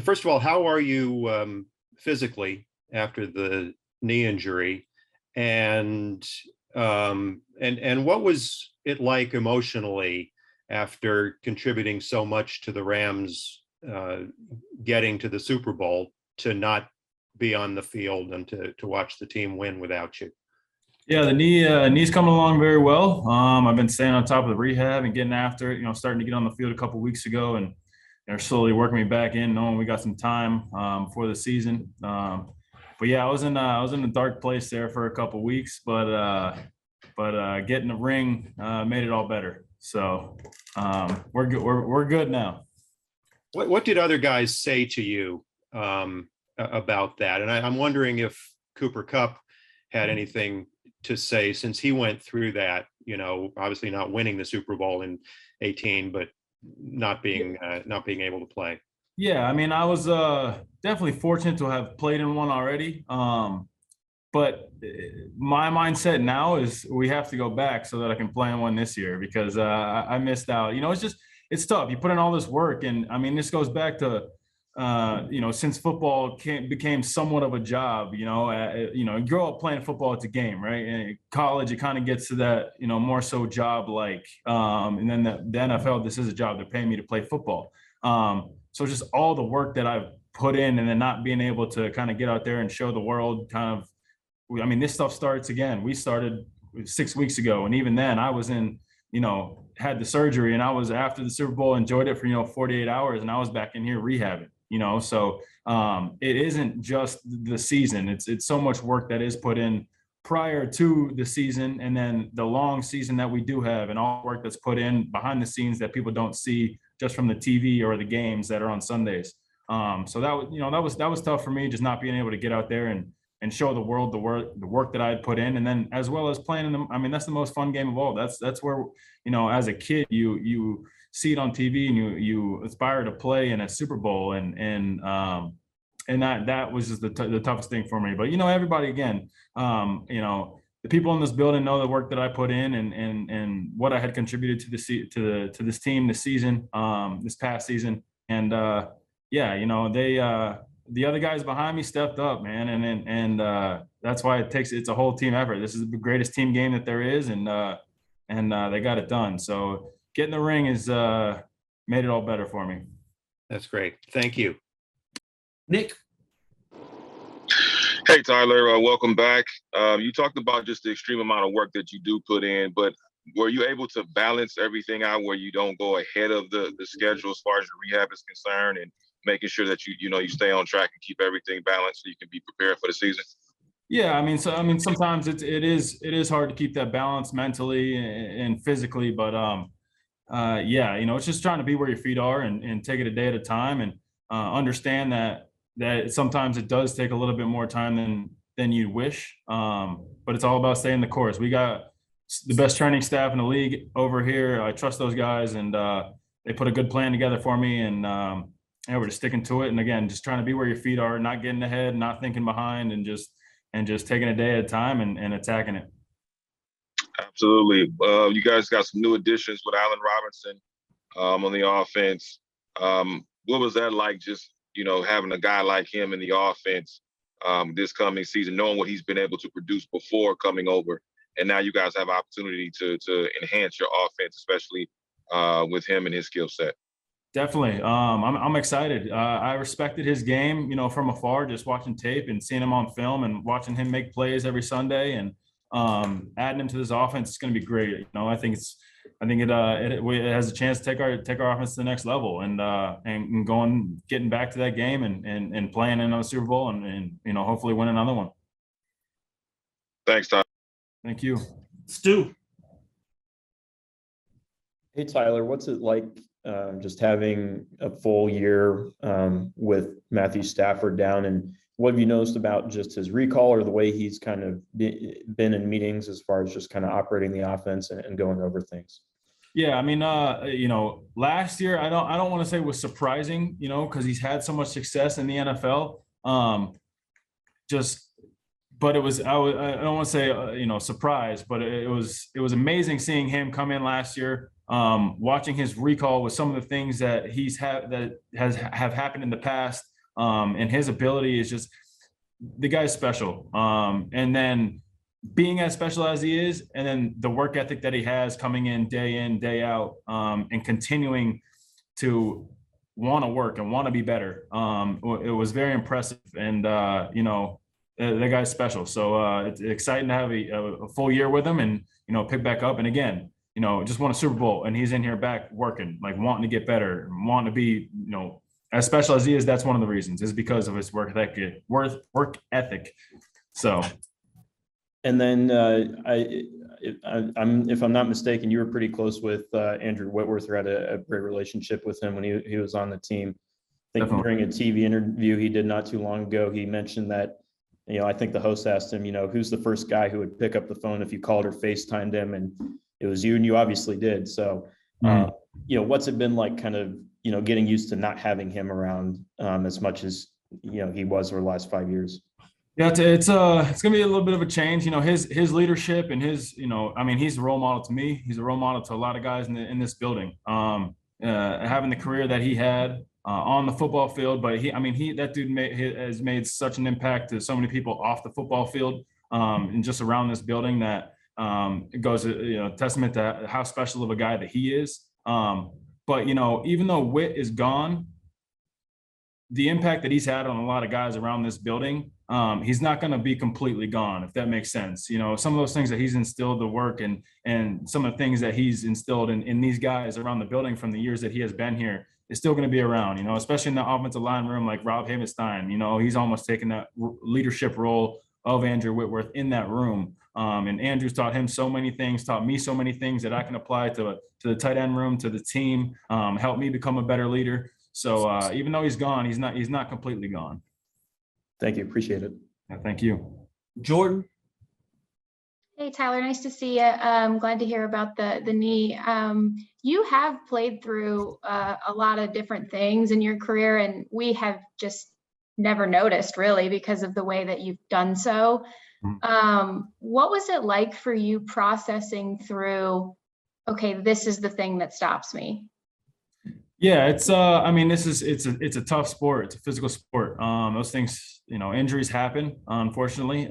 First of all, how are you physically after the knee injury, and what was it like emotionally after contributing so much to the Rams getting to the Super Bowl to not be on the field and to watch the team win without you? Yeah, the knee's coming along very well. I've been staying on top of the rehab and getting after it. Starting to get on the field a couple weeks ago, and they're slowly working me back in, knowing we got some time for the season. But yeah, I was in a dark place there for a couple weeks, but getting the ring made it all better. So we're good. We're good now. What did other guys say to you about that? And I'm wondering if Cooper Kupp had anything to say, since he went through that, obviously not winning the Super Bowl in 2018, but not being able to play. Yeah, I mean, I was definitely fortunate to have played in one already. But my mindset now is we have to go back so that I can play in one this year, because I missed out. It's tough. You put in all this work, and I mean, this goes back to since football became somewhat of a job. You grow up playing football, it's a game, right? And in college, it kind of gets to that, more so job like, and then the NFL, this is a job. They're paying me to play football. So just all the work that I've put in, and then not being able to kind of get out there and show the world kind of. I mean, this stuff starts again. We started 6 weeks ago, and even then I was in, had the surgery, and I was after the Super Bowl, enjoyed it for 48 hours, and I was back in here rehabbing. So it isn't just the season. It's so much work that is put in prior to the season, and then the long season that we do have, and all work that's put in behind the scenes that people don't see just from the TV or the games that are on Sundays. So that was tough for me, just not being able to get out there and show the world the work that I had put in, and then as well as playing in them. I mean, that's the most fun game of all. That's where, as a kid, you see it on TV, and you aspire to play in a Super Bowl, and that was just the toughest thing for me. But everybody, again, the people in this building know the work that I put in, and what I had contributed to this team this season, this past season, and the other guys behind me stepped up, man, and that's why it's a whole team effort. This is the greatest team game that there is, and they got it done. So getting the ring is made it all better for me. That's great. Thank you, Nick. Hey, Tyler, welcome back. You talked about just the extreme amount of work that you do put in, but were you able to balance everything out where you don't go ahead of the schedule as far as your rehab is concerned, and making sure that you stay on track and keep everything balanced so you can be prepared for the season? Yeah, I mean, sometimes it is hard to keep that balance mentally and physically, but it's just trying to be where your feet are, and take it a day at a time, and understand that sometimes it does take a little bit more time than you'd wish, but it's all about staying the course. We got the best training staff in the league over here. I trust those guys, and they put a good plan together for me, and we're just sticking to it. And again, just trying to be where your feet are, not getting ahead, not thinking behind, and just taking a day at a time and attacking it. Absolutely. You guys got some new additions with Allen Robinson on the offense. What was that like, just, having a guy like him in the offense this coming season, knowing what he's been able to produce before coming over, and now you guys have opportunity to enhance your offense, especially with him and his skill set? Definitely. I'm excited. I respected his game, from afar, just watching tape and seeing him on film and watching him make plays every Sunday, and adding him to this offense is going to be great. I think it has a chance to take our offense to the next level, and getting back to that game and playing in another Super Bowl, and hopefully win another one. Thanks, Tyler. Thank you. Stu. Hey, Tyler, what's it like just having a full year with Matthew Stafford down, and what have you noticed about just his recall, or the way he's kind of been in meetings as far as just kind of operating the offense and going over things? Yeah, I mean, last year I don't want to say was surprising, because he's had so much success in the NFL. But it was, I don't want to say surprised, but it was amazing seeing him come in last year. watching his recall with some of the things that have happened in the past, and his ability is just, the guy's special. And then being as special as he is, and then the work ethic that he has coming in, day out, and continuing to want to work and want to be better. It was very impressive. And, that guy's special. So it's exciting to have a full year with him and, pick back up. And again, just won a Super Bowl and he's in here back working, like wanting to get better, wanting to be, as special as he is. That's one of the reasons, is because of his work ethic. So. And then if I'm not mistaken, you were pretty close with Andrew Whitworth, or had a great relationship with him when he was on the team. I think Definitely. during a TV interview he did not too long ago, he mentioned that, I think the host asked him, who's the first guy who would pick up the phone if you called or FaceTimed him, and it was you, and you obviously did. So, what's it been like kind of, getting used to not having him around as much as, he was over the last 5 years? Yeah, it's gonna be a little bit of a change. His leadership and his, he's a role model to me. He's a role model to a lot of guys in this building. Having the career that he had on the football field, but that dude has made such an impact to so many people off the football field, and just around this building, that it goes, testament to how special of a guy that he is. But even though Whit is gone, the impact that he's had on a lot of guys around this building, he's not going to be completely gone, if that makes sense. Some of those things that he's instilled, the work and some of the things that he's instilled in these guys around the building from the years that he has been here, is still going to be around, especially in the offensive line room, like Rob Havenstein. He's almost taken that leadership role of Andrew Whitworth in that room. And Andrew's taught him so many things, taught me so many things that I can apply to the tight end room, to the team, helped me become a better leader. So even though he's gone, he's not completely gone. Thank you. Appreciate it. Yeah, thank you. Jordan. Hey, Tyler, nice to see you. I'm glad to hear about the knee. You have played through a lot of different things in your career, and we have just never noticed, really, because of the way that you've done so. What was it like for you processing through, okay, this is the thing that stops me? Yeah, it's it's a tough sport. It's a physical sport. Those things, injuries happen, unfortunately.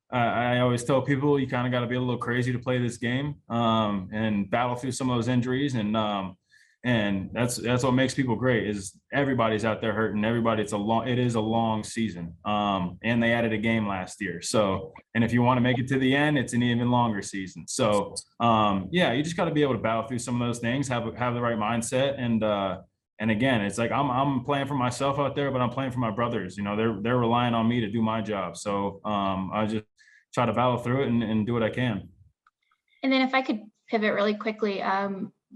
I always tell people you kind of got to be a little crazy to play this game, and battle through some of those injuries. And that's what makes people great, is everybody's out there hurting. Everybody, it is a long season. And they added a game last year. So, and if you want to make it to the end, it's an even longer season. So, you just got to be able to battle through some of those things, have the right mindset. And again, it's like, I'm playing for myself out there, but I'm playing for my brothers. They're relying on me to do my job. So, I just try to battle through it and do what I can. And then if I could pivot really quickly,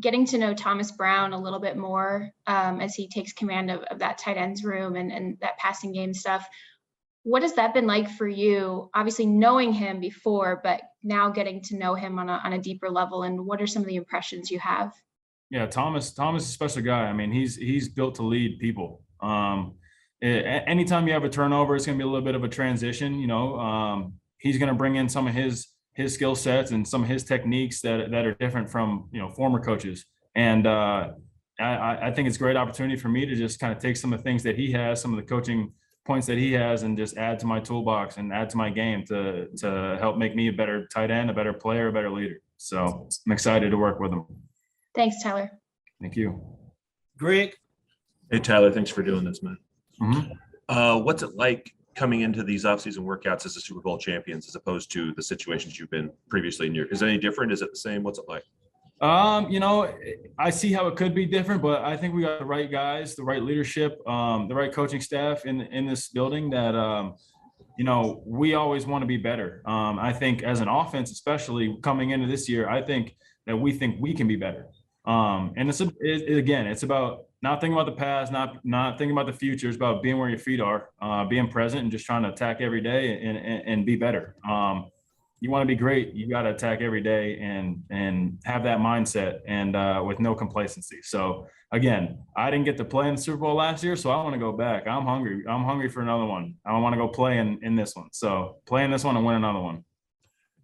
getting to know Thomas Brown a little bit more as he takes command of that tight ends room and that passing game stuff. What has that been like for you? Obviously knowing him before, but now getting to know him on a deeper level. And what are some of the impressions you have? Yeah, Thomas is a special guy. He's built to lead people. Anytime you have a turnover, it's going to be a little bit of a transition. He's going to bring in some of his skill sets and some of his techniques that are different from, former coaches. And I think it's a great opportunity for me to just kind of take some of the things that he has, some of the coaching points that he has, and just add to my toolbox and add to my game to help make me a better tight end, a better player, a better leader. So I'm excited to work with him. Thanks, Tyler. Thank you. Greg. Hey, Tyler, thanks for doing this, man. Mm-hmm. What's it like coming into these offseason workouts as the Super Bowl champions, as opposed to the situations you've been previously in your? Is it any different? Is it the same? What's it like? I see how it could be different, but I think we got the right guys, the right leadership, the right coaching staff in this building that, we always want to be better. I think as an offense, especially coming into this year, I think that we can be better. And it's about not thinking about the past, not thinking about the future. It's about being where your feet are, being present, and just trying to attack every day and be better. You want to be great, you got to attack every day and have that mindset and with no complacency. So again, I didn't get to play in the Super Bowl last year, so I want to go back. I'm hungry. I'm hungry for another one. I want to go play in this one. So play in this one and win another one.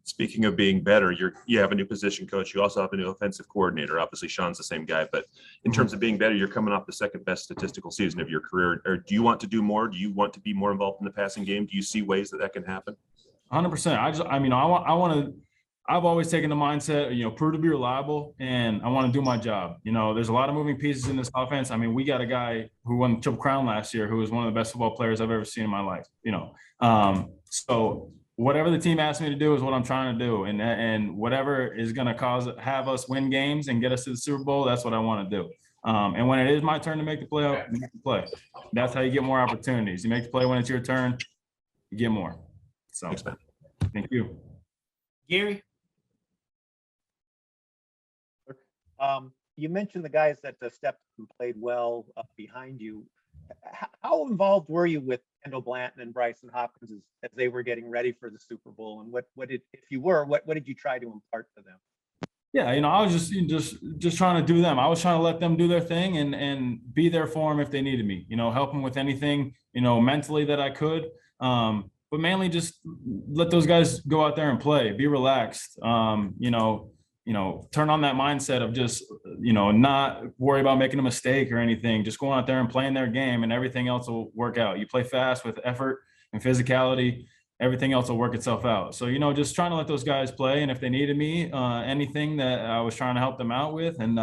Speaking of being better, you have a new position coach. You also have a new offensive coordinator. Obviously, Sean's the same guy, but in terms of being better, you're coming off the second best statistical season of your career. Or do you want to do more? Do you want to be more involved in the passing game? Do you see ways that can happen? 100%. I've always taken the mindset, prove to be reliable, and I want to do my job. There's a lot of moving pieces in this offense. I mean, we got a guy who won the Triple Crown last year, who was one of the best football players I've ever seen in my life. So whatever the team asks me to do is what I'm trying to do, and whatever is going to have us win games and get us to the Super Bowl, that's what I want to do. And when it is my turn to make the play, I make the play. That's how you get more opportunities. You make the play when it's your turn, you get more. So, thanks, man. Thank you, Gary. You mentioned the guys that stepped and played well behind you. How involved were you with Kendall, Blanton, and Bryson, Hopkins as they were getting ready for the Super Bowl? And what did, if you were, what did you try to impart to them? Yeah, I was just trying to do them. I was trying to let them do their thing and be there for them if they needed me. Help them with anything, mentally that I could. But mainly just let those guys go out there and play, be relaxed. Turn on that mindset of just, not worry about making a mistake or anything. Just going out there and playing their game, and everything else will work out. You play fast with effort and physicality, everything else will work itself out. So, just trying to let those guys play. And if they needed me, anything that I was trying to help them out with, and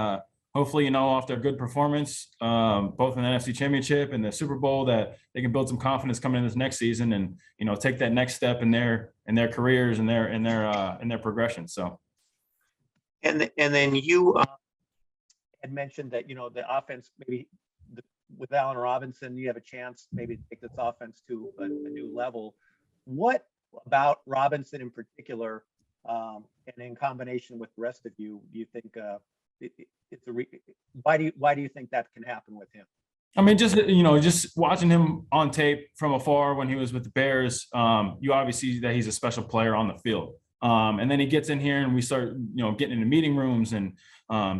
hopefully, after a good performance, both in the NFC Championship and the Super Bowl, that they can build some confidence coming in this next season and, take that next step in their careers and their progression. So. And then you had mentioned that, the offense, maybe with Allen Robinson, you have a chance maybe to take this offense to a new level. What about Robinson in particular, and in combination with the rest of you, do you think why do you think that can happen with him? I mean, just watching him on tape from afar when he was with the Bears, you obviously see that he's a special player on the field. And then he gets in here and we start, getting into meeting rooms and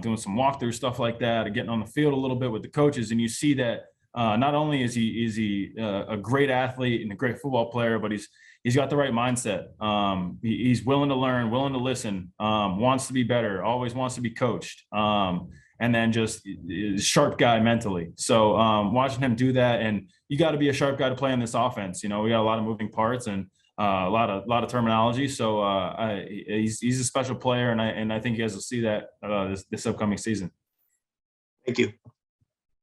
doing some walkthrough stuff like that, and getting on the field a little bit with the coaches. And you see that not only is he a great athlete and a great football player, but he's got the right mindset. He's willing to learn, willing to listen, wants to be better, always wants to be coached. And then just sharp guy mentally. So watching him do that, and you got to be a sharp guy to play in this offense. We got a lot of moving parts and a lot of terminology. So he's a special player, and I think you guys will see that this upcoming season. Thank you.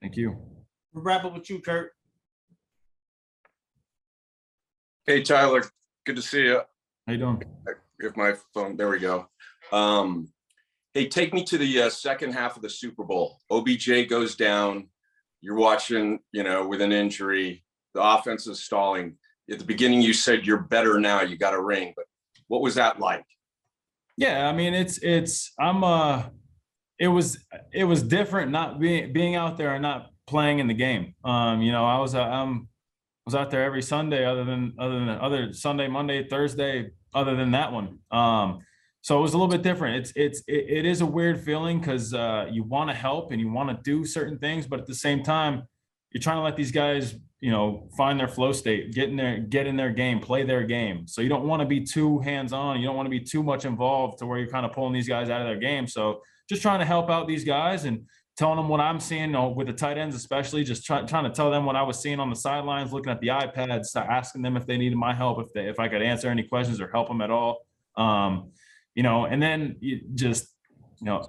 Thank you. We'll wrap up with you, Kurt. Hey, Tyler. Good to see you. How you doing? If my phone, there we go. Hey, take me to the second half of the Super Bowl. OBJ goes down. You're watching, with an injury. The offense is stalling. At the beginning, you said you're better now. You got a ring, but what was that like? Yeah, I mean, it was different not being out there and not playing in the game. I was out there every Sunday, other than Sunday, Monday, Thursday, other than that one. So it was a little bit different. It is a weird feeling because you want to help and you want to do certain things, but at the same time, you're trying to let these guys, find their flow state, get in their game, play their game. So you don't want to be too hands-on. You don't want to be too much involved to where you're kind of pulling these guys out of their game. So just trying to help out these guys and telling them what I'm seeing, with the tight ends, especially just trying to tell them what I was seeing on the sidelines, looking at the iPads, asking them if they needed my help, if I could answer any questions or help them at all. And then you just,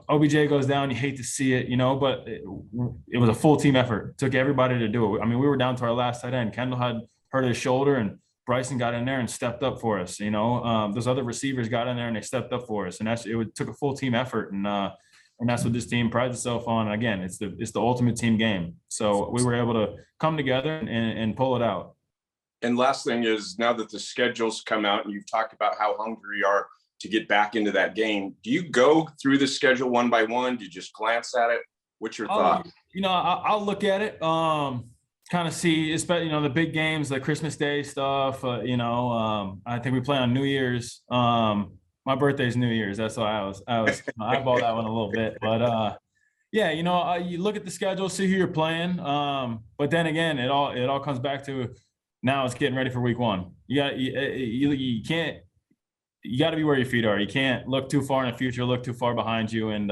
OBJ goes down, you hate to see it, but it was a full team effort. It took everybody to do it. I mean, we were down to our last tight end. Kendall had hurt his shoulder, and Bryson got in there and stepped up for us. Those other receivers got in there and they stepped up for us. And it took a full team effort. And that's what this team prides itself on. And again, it's the ultimate team game. So we were able to come together and pull it out. And last thing is, now that the schedules come out and you've talked about how hungry you are to get back into that game, do you go through the schedule one by one? Do you just glance at it? What's your thought? I'll look at it, kind of see, especially, the big games, the Christmas Day stuff. I think we play on New Year's. My birthday's New Year's. That's why I bought that one a little bit, but you look at the schedule, see who you're playing. But then again, it all comes back to now it's getting ready for week one. You can't. you got to be where your feet are. You can't look too far in the future, look too far behind you. And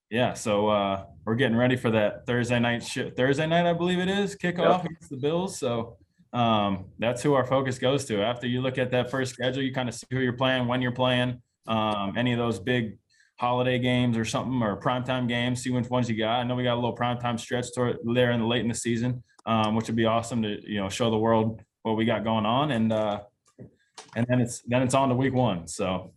yeah, so we're getting ready for that Thursday night, I believe it is, kickoff against the Bills. So that's who our focus goes to. After you look at that first schedule, you kind of see who you're playing, when you're playing, any of those big holiday games or something, or primetime games, see which ones you got. I know we got a little primetime stretch there in the late in the season, which would be awesome to, show the world what we got going on. And then it's on to week 1. So